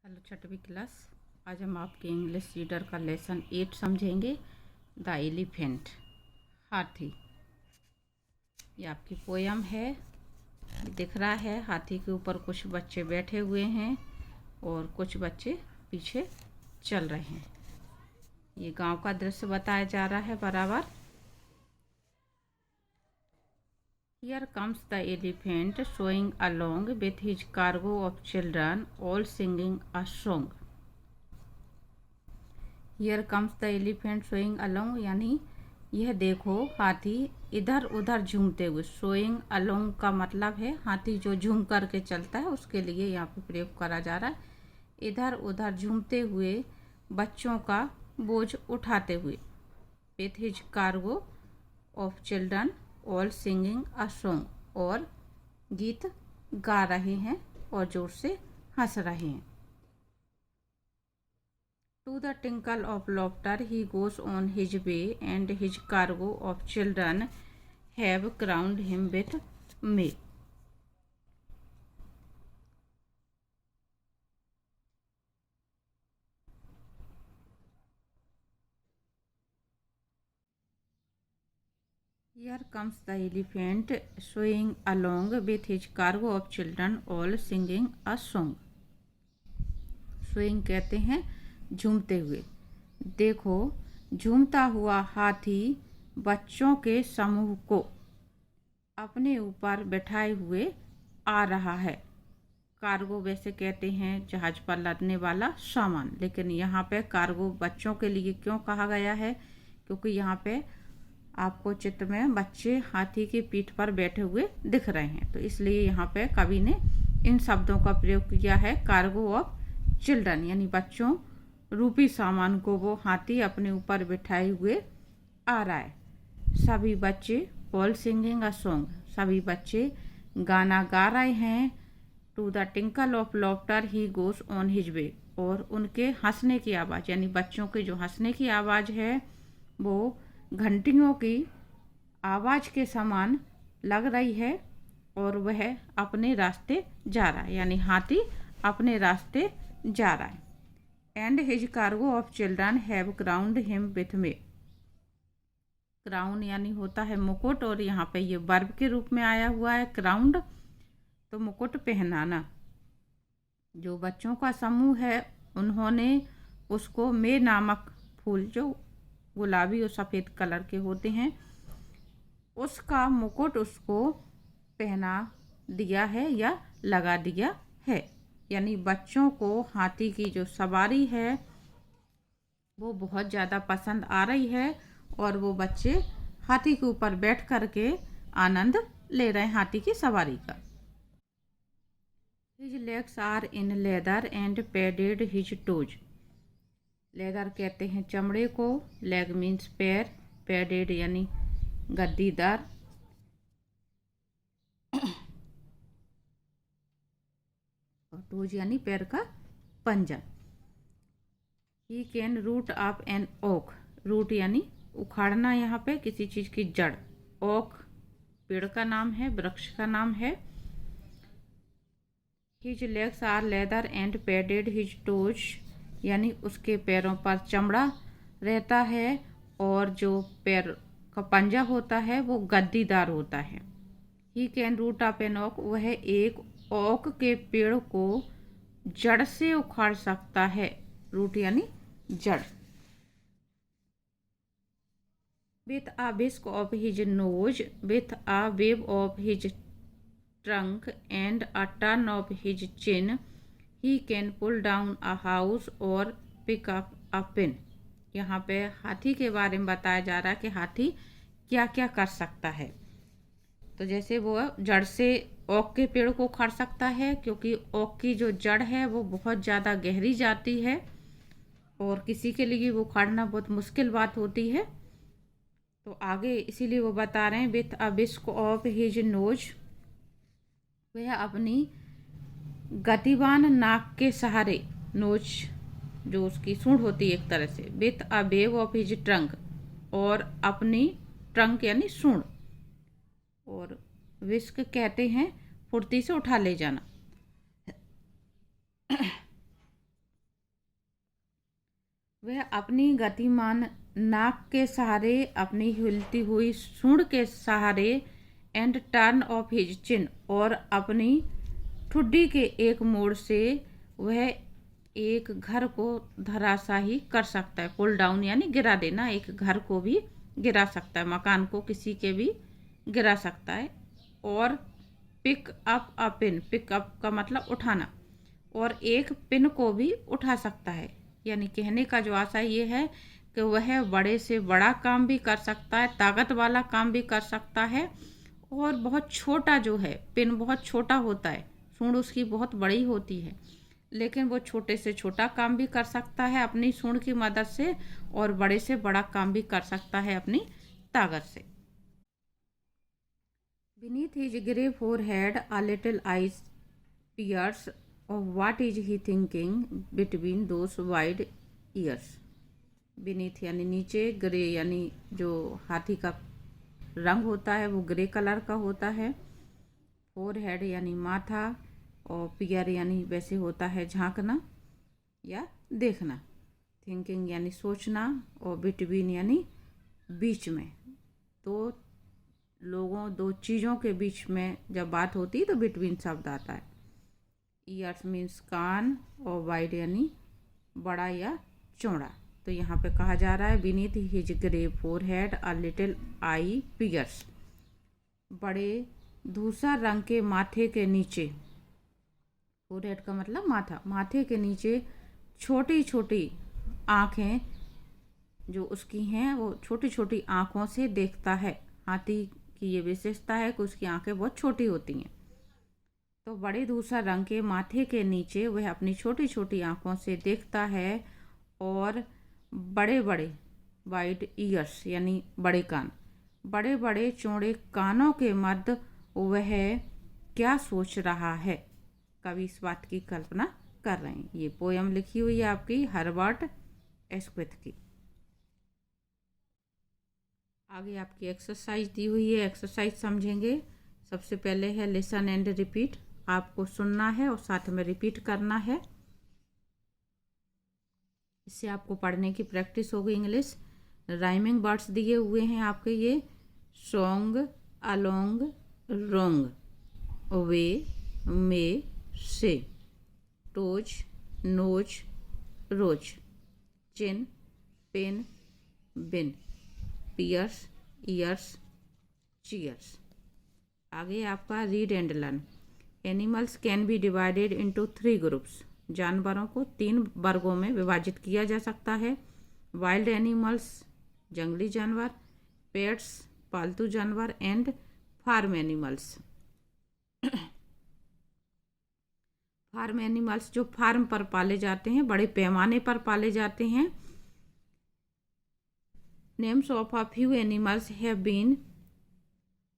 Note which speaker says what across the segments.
Speaker 1: Hello छठवीं class. आज हम आपके इंग्लिश रीडर का लेसन 8 समझेंगे। द एलिफेंट, हाथी। ये आपकी पोयम है। दिख रहा है हाथी के ऊपर कुछ बच्चे बैठे हुए हैं और कुछ बच्चे पीछे चल रहे हैं। ये गांव का दृश्य बताया जा रहा है बराबर। Here comes the elephant showing along with his cargo of children, all singing a song. Here comes the elephant showing along, यानी यह देखो हाथी इधर उधर झूमते हुए। शोइंग अलोंग का मतलब है हाथी जो झूम करके चलता है, उसके लिए यहाँ पे प्रयोग करा जा रहा है। इधर उधर झूमते हुए बच्चों का बोझ उठाते हुए। With his cargo of children all singing a song, और गीत गा रहे हैं और जोर से हंस रहे हैं। To the tinkle of laughter he goes on his way and his cargo of children have crowned him with may. Here comes the elephant swinging along with his cargo of children all singing a song. swing कहते हैं झूमते हुए। देखो झूमता हुआ हाथी बच्चों के समूह को अपने ऊपर बैठाए हुए आ रहा है। कार्गो वैसे कहते हैं जहाज पर लदने वाला सामान, लेकिन यहाँ पे कार्गो बच्चों के लिए क्यों कहा गया है? क्योंकि यहाँ पे आपको चित्र में बच्चे हाथी की पीठ पर बैठे हुए दिख रहे हैं, तो इसलिए यहाँ पे कवि ने इन शब्दों का प्रयोग किया है। कार्गो ऑफ चिल्ड्रन यानी बच्चों रूपी सामान को वो हाथी अपने ऊपर बिठाए हुए आ रहा है। सभी बच्चे ऑल सिंगिंग अ सॉन्ग, सभी बच्चे गाना गा रहे हैं। To the tinkle of laughter he goes on his way, और उनके हंसने की आवाज़ यानी बच्चों की जो हंसने की आवाज़ है वो घंटियों की आवाज़ के समान लग रही है और वह अपने रास्ते जा रहा है, यानी हाथी अपने रास्ते जा रहा है। And his cargo of children have crowned him with may. Crown यानी होता है मुकुट, और यहाँ पे ये वर्ब के रूप में आया हुआ है क्राउंड, तो मुकुट पहनाना। जो बच्चों का समूह है उन्होंने उसको मे नामक फूल जो गुलाबी और सफ़ेद कलर के होते हैं उसका मुकुट उसको पहना दिया है या लगा दिया है। यानी बच्चों को हाथी की जो सवारी है वो बहुत ज़्यादा पसंद आ रही है और वो बच्चे हाथी के ऊपर बैठ कर के आनंद ले रहे हैं हाथी की सवारी का। His legs are in leather and padded his toes. Leather कहते हैं चमड़े को, लेग मीन्स पैर, पैडेड यानी गद्दीदार, और टोज यानी पैर का पंजा। He can root up an oak, root यानी उखाड़ना, यहाँ पे किसी चीज़ की जड़। ओक पेड़ का नाम है, वृक्ष का नाम है। His legs are leather and padded his toes, यानी उसके पैरों पर चमड़ा रहता है और जो पैर का पंजा होता है वो गद्दीदार होता है। He can root up an oak, वह एक ओक के पेड़ को जड़ से उखाड़ सकता है। रूट यानी जड़। With a whisk of his nose, with a wave of his trunk and a turn of his chin, he can pull down a house और पिक अप अ पिन। यहाँ पे हाथी के बारे में बताया जा रहा है कि हाथी क्या क्या कर सकता है। तो जैसे वो जड़ से ओक के पेड़ को उखाड़ सकता है, क्योंकि ओक की जो जड़ है वो बहुत ज़्यादा गहरी जाती है और किसी के लिए वो उखाड़ना बहुत मुश्किल बात होती है। तो आगे इसीलिए वो बता रहे हैं with a whisk of his knows, वह अपनी गतिवान नाक के सहारे, नोच जो उसकी सूंड होती है एक तरह से, with a wave of his trunk, और अपनी ट्रंक यानी सूंड, और विस्क कहते हैं फुर्ती से उठा ले जाना। वह अपनी गतिमान नाक के सहारे, अपनी हिलती हुई सूंड के सहारे, एंड टर्न ऑफ हिज चिन, और अपनी ठुड्डी के एक मोड़ से वह एक घर को धराशाही कर सकता है। पुल डाउन यानी गिरा देना, एक घर को भी गिरा सकता है, मकान को किसी के भी गिरा सकता है। और pick up a pin, pick up का मतलब उठाना, और एक पिन को भी उठा सकता है। यानी कहने का जो आशा ये है कि वह बड़े से बड़ा काम भी कर सकता है, ताकत वाला काम भी कर सकता है, और बहुत छोटा जो है पिन बहुत छोटा होता है, सूंड उसकी बहुत बड़ी होती है, लेकिन वो छोटे से छोटा काम भी कर सकता है अपनी सूंड की मदद से, और बड़े से बड़ा काम भी कर सकता है अपनी ताकत से। Beneath his grey forehead, a little eyes peers of what is he thinking between those wide ears. Beneath यानी नीचे, ग्रे यानी जो हाथी का रंग होता है वो ग्रे कलर का होता है। फोरहेड यानी माथा, और पियर यानी वैसे होता है झांकना या देखना। थिंकिंग यानी सोचना, और बिटवीन यानी बीच में। दो लोगों, दो चीज़ों के बीच में जब बात होती है तो बिटवीन शब्द आता है। ईयर्स मीन्स कान, और वाइड यानी बड़ा या चौड़ा। तो यहाँ पे कहा जा रहा है beneath his grey forehead a little eye peers, बड़े धूसर रंग के माथे के नीचे, फोरहेड का मतलब माथा, माथे के नीचे छोटी छोटी आँखें जो उसकी हैं वो छोटी छोटी आँखों से देखता है। हाथी की ये विशेषता है कि उसकी आंखें बहुत छोटी होती हैं। तो बड़े धूसर रंग के माथे के नीचे वह अपनी छोटी छोटी आंखों से देखता है, और बड़े बड़े वाइड ईयर्स यानी बड़े कान, बड़े बड़े चौड़े कानों के मध्य वह क्या सोच रहा है। कवि इस बात की कल्पना कर रहे हैं। ये पोयम लिखी हुई है आपकी हर्बर्ट एस्क्विथ की। आगे आपकी एक्सरसाइज दी हुई है, एक्सरसाइज समझेंगे। सबसे पहले है लिसन एंड रिपीट, आपको सुनना है और साथ में रिपीट करना है, इससे आपको पढ़ने की प्रैक्टिस होगी इंग्लिश। राइमिंग वर्ड्स दिए हुए हैं आपके ये सॉन्ग, अलोंग, रोंग, वे, मे, से, टोज, नोज, रोज, चिन, पेन, बिन, पियर्स, ईयर्स, चीयर्स। आगे आपका read and learn. Animals can be divided into 3 groups, जानवरों को 3 वर्गों में विभाजित किया जा सकता है। वाइल्ड एनिमल्स, जंगली जानवर, पेट्स, पालतू जानवर, and farm animals. Farm animals जो फार्म पर पाले जाते हैं, बड़े पैमाने पर पाले जाते हैं। Names of a few animals have been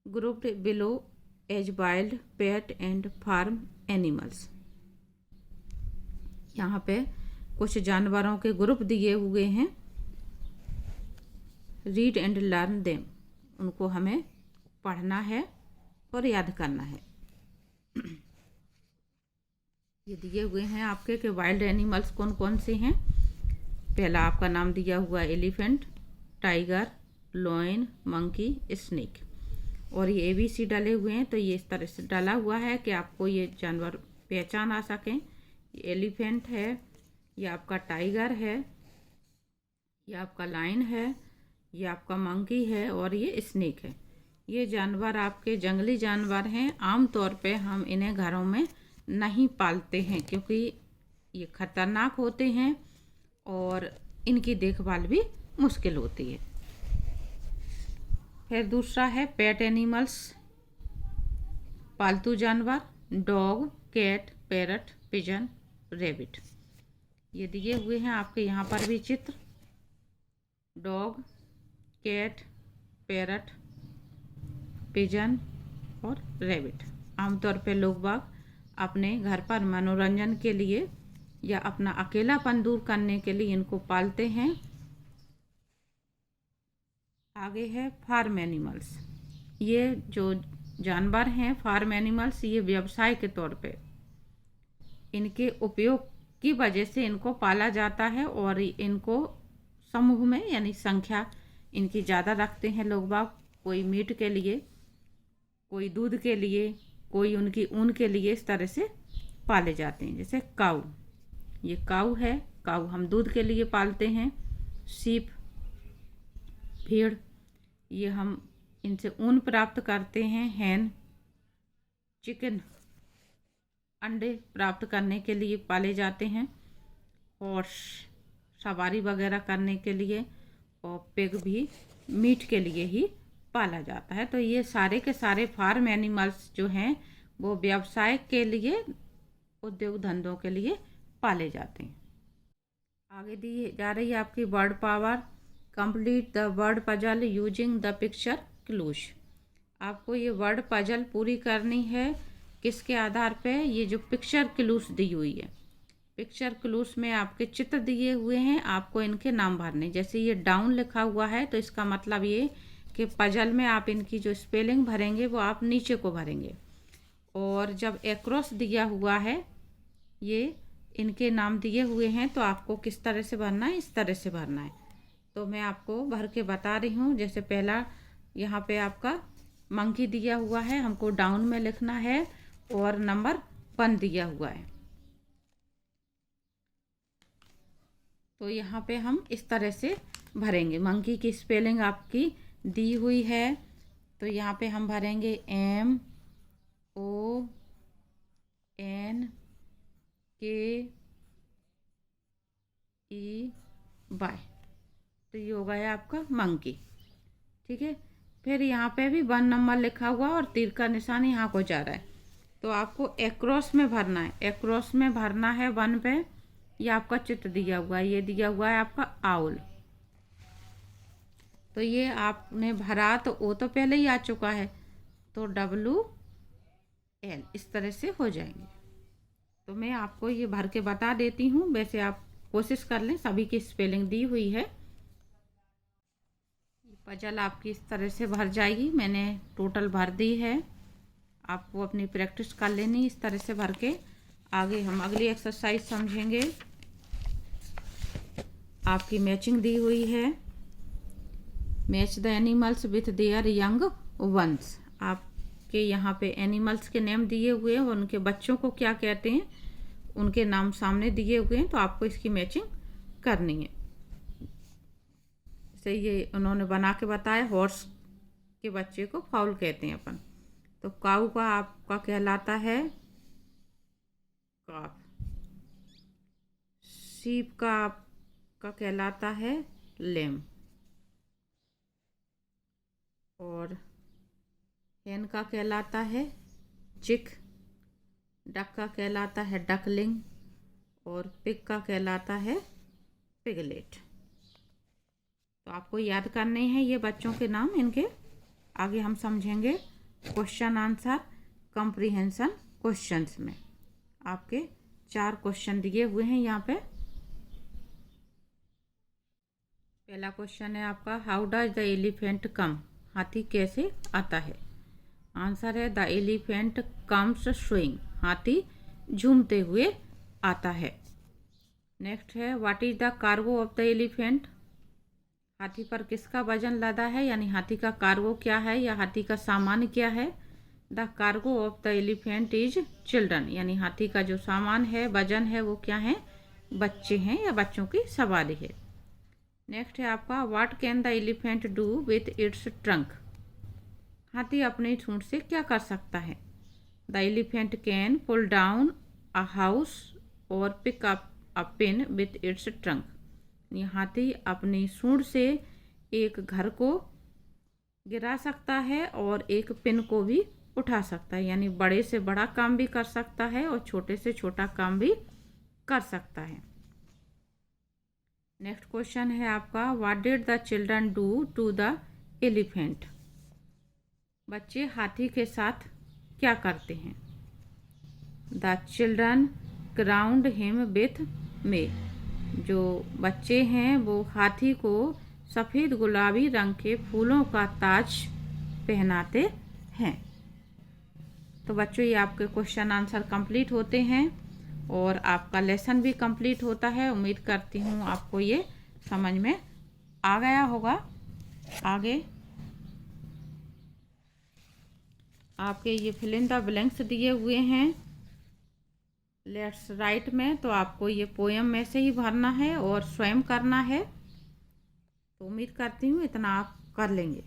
Speaker 1: grouped below as wild, pet and farm animals. यहाँ पे कुछ जानवरों के ग्रुप दिए हुए हैं। रीड एंड लर्न देम, उनको हमें पढ़ना है और याद करना है। ये दिए हुए हैं आपके कि वाइल्ड एनिमल्स कौन कौन से हैं। पहला आपका नाम दिया हुआ elephant, tiger, lion, monkey, snake, और ये ABC डले हुए हैं। तो ये इस तरह से डला हुआ है कि आपको ये जानवर पहचान आ सकें। ये एलिफेंट है, ये आपका टाइगर है, ये आपका लायन है, ये आपका मंकी है, और ये स्नेक है। ये जानवर आपके जंगली जानवर हैं। आमतौर पे हम इन्हें घरों में नहीं पालते हैं क्योंकि ये खतरनाक होते हैं और इनकी देखभाल भी मुश्किल होती है। फिर दूसरा है पेट एनिमल्स, पालतू जानवर, dog, cat, parrot, pigeon, rabbit. ये दिए हुए हैं आपके यहाँ पर भी चित्र। डॉग, कैट, पैरट, पिजन और रैबिट। आमतौर पे लोग बाग अपने घर पर मनोरंजन के लिए या अपना अकेलापन दूर करने के लिए इनको पालते हैं। आगे है फार्म एनिमल्स। ये जो जानवर हैं फार्म एनिमल्स, ये व्यवसाय के तौर पे इनके उपयोग की वजह से इनको पाला जाता है और इनको समूह में, यानी संख्या इनकी ज़्यादा रखते हैं लोग बाग। कोई मीट के लिए, कोई दूध के लिए, कोई उनकी ऊन के लिए, इस तरह से पाले जाते हैं। जैसे काऊ, ये काऊ है, काऊ हम दूध के लिए पालते हैं। सीप, भेड़, ये हम इनसे ऊन प्राप्त करते हैं। हैन, चिकन, अंडे प्राप्त करने के लिए पाले जाते हैं। हॉर्स, सवारी वगैरह करने के लिए। और पिग भी मीट के लिए ही पाला जाता है। तो ये सारे के सारे फार्म एनिमल्स जो हैं वो व्यवसाय के लिए, उद्योग धंधों के लिए पाले जाते हैं। आगे दी जा रही है आपकी word power. Complete the word puzzle using the picture clues. आपको ये वर्ड पजल पूरी करनी है किसके आधार पे? ये जो पिक्चर क्लूज दी हुई है, पिक्चर क्लूज में आपके चित्र दिए हुए हैं, आपको इनके नाम भरने। जैसे ये डाउन लिखा हुआ है तो इसका मतलब ये कि पजल में आप इनकी जो स्पेलिंग भरेंगे वो आप नीचे को भरेंगे। और जब एक्रॉस दिया हुआ है, ये इनके नाम दिए हुए हैं, तो आपको किस तरह से भरना है? इस तरह से भरना है। तो मैं आपको भर के बता रही हूँ। जैसे पहला यहाँ पे आपका मंकी दिया हुआ है, हमको डाउन में लिखना है और नंबर 1 दिया हुआ है। तो यहाँ पे हम इस तरह से भरेंगे। मंकी की स्पेलिंग आपकी दी हुई है, तो यहाँ पे हम भरेंगे MONKEY। तो ये हो गया आपका मंकी। ठीक है। फिर यहाँ पे भी 1 नंबर लिखा हुआ और तीर का निशान यहाँ को जा रहा है, तो आपको एक्रॉस में भरना है। एक्रॉस में भरना है 1 पे। ये आपका चित्र दिया हुआ है, ये दिया हुआ है आपका आउल। तो ये आपने भरा, तो ओ तो पहले ही आ चुका है, तो WL इस तरह से हो जाएंगे। तो मैं आपको ये भर के बता देती हूँ, वैसे आप कोशिश कर लें, सभी की स्पेलिंग दी हुई है। पजल आपकी इस तरह से भर जाएगी। मैंने टोटल भर दी है, आपको अपनी प्रैक्टिस कर लेनी इस तरह से भर के। आगे हम अगली एक्सरसाइज समझेंगे। आपकी मैचिंग दी हुई है। Match the animals with their young ones. आपके यहाँ पे एनिमल्स के नेम दिए हुए हैं और उनके बच्चों को क्या कहते हैं, उनके नाम सामने दिए हुए हैं, तो आपको इसकी मैचिंग करनी है। जैसे ये उन्होंने बना के बताया, हॉर्स के बच्चे को फाउल कहते हैं अपन। तो काऊ का आपका कहलाता है काफ। सीप का आपका कहलाता है लेम। और हैन का कहलाता है चिक। डक का कहलाता है डकलिंग। और पिग का कहलाता है पिगलेट। तो आपको याद करने हैं ये बच्चों के नाम इनके। आगे हम समझेंगे क्वेश्चन आंसर कॉम्प्रिहेंशन क्वेश्चंस में। आपके 4 क्वेश्चन दिए हुए हैं यहाँ पे। पहला क्वेश्चन है आपका, हाउ डज द एलिफेंट कम? हाथी कैसे आता है? आंसर है द एलिफेंट कम्स स्विंग। हाथी झूमते हुए आता है। नेक्स्ट है, what is the cargo of the elephant? हाथी पर किसका वजन लदा है, यानी हाथी का कार्गो क्या है या हाथी का सामान क्या है? The cargo of the elephant is children, यानी हाथी का जो सामान है, वजन है, वो क्या है? बच्चे हैं या बच्चों की सवारी है। नेक्स्ट है आपका, what can the elephant do with its trunk? हाथी अपने सूंड से क्या कर सकता है? The elephant can pull down a house और pick up a pin with its trunk. हाथी अपनी सूंड से एक घर को गिरा सकता है और एक पिन को भी उठा सकता है, यानी बड़े से बड़ा काम भी कर सकता है और छोटे से छोटा काम भी कर सकता है। नेक्स्ट क्वेश्चन है आपका, what did the children do to the elephant? बच्चे हाथी के साथ क्या करते हैं? The children crowned him with may. जो बच्चे हैं वो हाथी को सफ़ेद गुलाबी रंग के फूलों का ताज पहनाते हैं। तो बच्चों, ये आपके क्वेश्चन आंसर कंप्लीट होते हैं और आपका लेसन भी कंप्लीट होता है। उम्मीद करती हूँ आपको ये समझ में आ गया होगा। आगे आपके ये फिल इन द ब्लैंक्स दिए हुए हैं लेट्स राइट में, तो आपको ये पोयम में से ही भरना है और स्वयं करना है। तो उम्मीद करती हूँ इतना आप कर लेंगे।